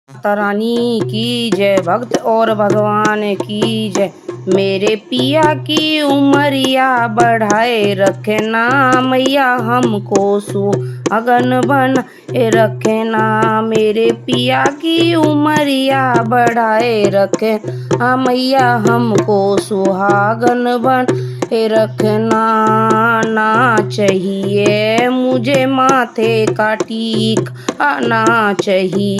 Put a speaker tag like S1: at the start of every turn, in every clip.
S1: माता रानी की जय, भक्त और भगवान की जय। मेरे पिया की उमरिया बढ़ाए रखना, मैया हमको सुहागन बनाए रखना। मेरे पिया की उमरिया बढ़ाए रखना, मैया हमको सुहागन बनाए रखना। ना चाहिए मुझे माथे का टीका, ना चाहिए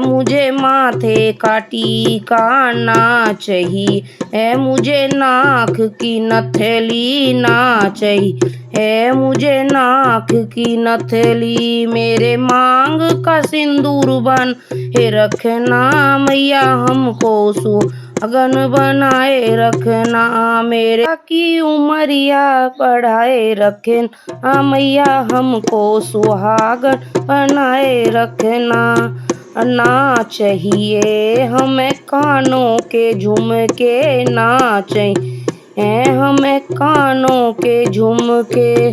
S1: मुझे माथे का टीका, ना चाहिए मुझे नाक की नथली, ना चाहिए मुझे नाक की नथली। मेरे मांग का सिंदूर बन रखना, मैया हमको सुहागन बनाए रखना। मेरे की उमरिया बढ़ाए रखना, मैया हमको सुहागन बनाए रखना। ना चाहिए हमें कानों के झुमके, ना चाहिए हमें कानों के झुमके।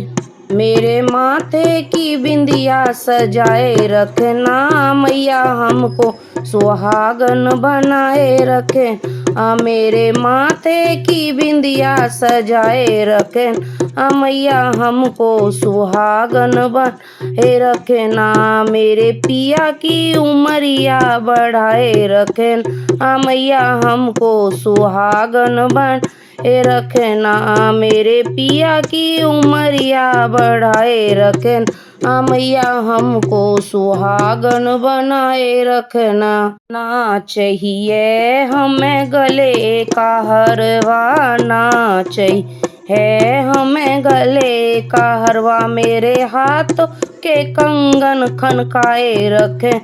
S1: मेरे माथे की बिंदिया सजाए रखना, मैया हमको सुहागन बनाए रखे। मेरे माथे की बिंदिया सजाए रखे, मैया हमको सुहागन बनाए रखना। मेरे पिया की उमरिया बढ़ाए रखना, मैया हमको सुहागन बनाए रखना। मेरे पिया की उमरिया बढ़ाए रखना, मैया हमको सुहागन बनाए रखना। ना चाहिए हमें गले का हरवा, ना चाहिए हमें गले का हरवा। मेरे हाथ के कंगन खनकाए रखे,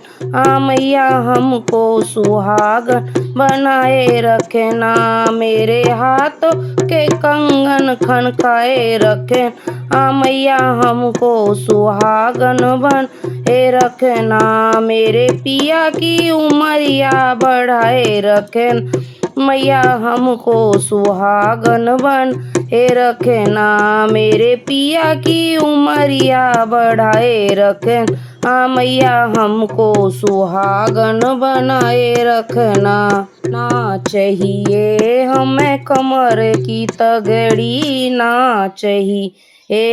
S1: मैया हमको सुहागन बनाए रखना। मेरे हाथ के कंगन खनकाए रखे, मैया हमको सुहागन बनाए रखना। मेरे पिया की उमरिया बढ़ाए रखना, मैया हमको सुहागन बनाए रखना। मेरे पिया की उमरिया बढ़ाए रखना, मैया हमको सुहागन बनाए रखना। ना चाहिए हमें कमर की तगड़ी, ना चाहिए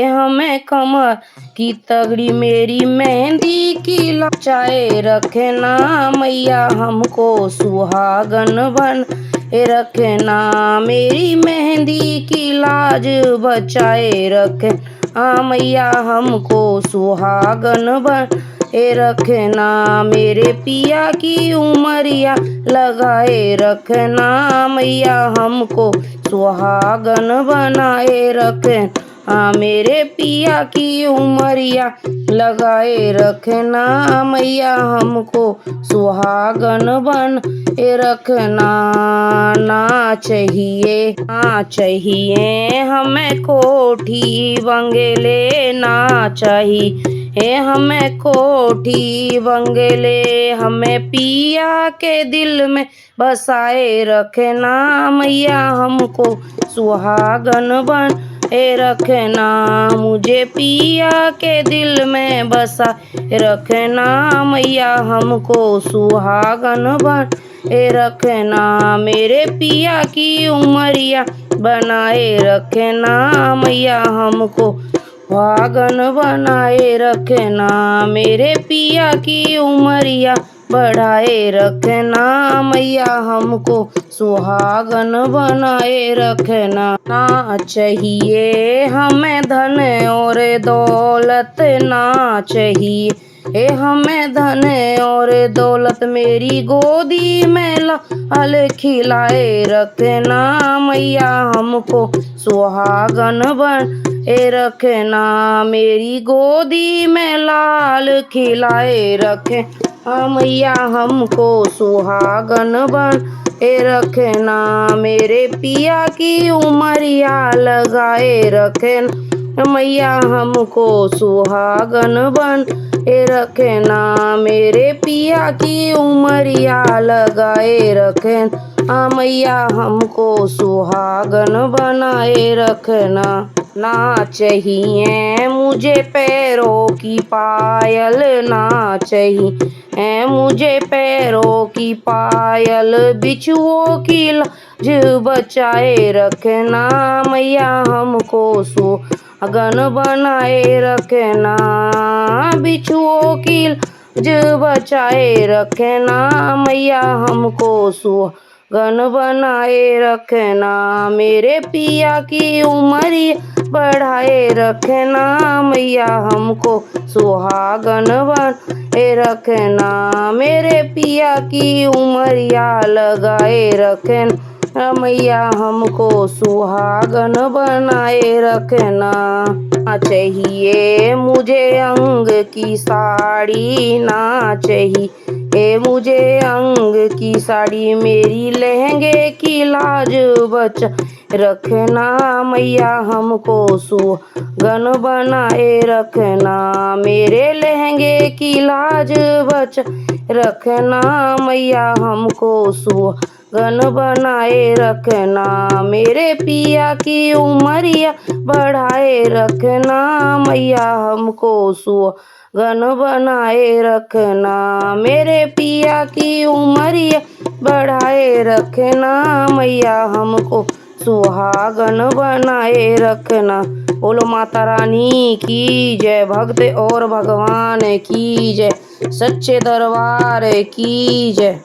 S1: हमें कमर की तगड़ी। मेरी मेहंदी की लचाए रखना, मैया हमको सुहागन बनाए रखना। मेरी मेहंदी की लाज बचाए रखना, मैया हमको सुहागन बनाए रखना। मेरे पिया की उमरिया लगाए रखना, मैया हमको सुहागन बनाए रखना। मेरे पिया की उमरिया लगाए रखना, मैया हमको सुहागन बनाए रखना। ना चाहिए हमें कोठी बंगले, ना चाहिए हमें कोठी बंगले। हमें पिया के दिल में बसाए रखना, मैया हमको सुहागन बनाए रखना। मुझे पिया के दिल में बसाए रखना, मैया हमको सुहागन बनाए रखना। मेरे पिया की उमरिया बनाए रखना, मैया हमको सुहागन बनाए रखना। मेरे पिया की उमरिया बढ़ाए रखना, मैया हमको सुहागन बनाए रखना। ना चाहिए हमें धन और दौलत, ना चाहिए हमें धन और दौलत। मेरी गोदी में लाल खिलाए रखना, मैया हमको सुहागन बनाए रखना। मेरी गोदी में लाल खिलाए रखे, मैया हमको सुहागन बनाए रखना। मेरे पिया की उमरिया लगाए रखना, मैया हमको सुहागन बनाए रखना। मेरे पिया की उमरिया लगाए रखना, मैया हमको सुहागन बनाए रखना। ना चाहिए मुझे पैरों की पायल, ना चाहिए मुझे पैरों की पायल। बिच्छुओं की लाज बचाए रखना मैया हमको सुहागन बनाए रखना। बिच्छुओं की लाज बचाए रखना मैया हमको सुहागन बनाए रखना। मेरे पिया की उम्र बढ़ाए रखना मैया हमको सुहागन बनाए रखना। मेरे पिया की उमरिया लगाए रखना मैया हमको सुहागन बनाए रखना। चाहिए मुझे अंग की साड़ी, ना चाहिए मुझे अंग की साड़ी। मेरी लहंगे की लाज बचा रखना मैया हमको सुहागन बनाए रखना। मेरे लहंगे की लाज बचा रखना मैया हमको सुहागन बनाए रखना। मेरे पिया की उमरिया बढ़ाए रखना मैया हमको सुहागन बनाए रखना। मेरे पिया की उमरिया बढ़ाए रखना मैया हमको सुहागन बनाए रखना। बोलो माता रानी की जय, भक्त और भगवान की जय, सच्चे दरबार की जय।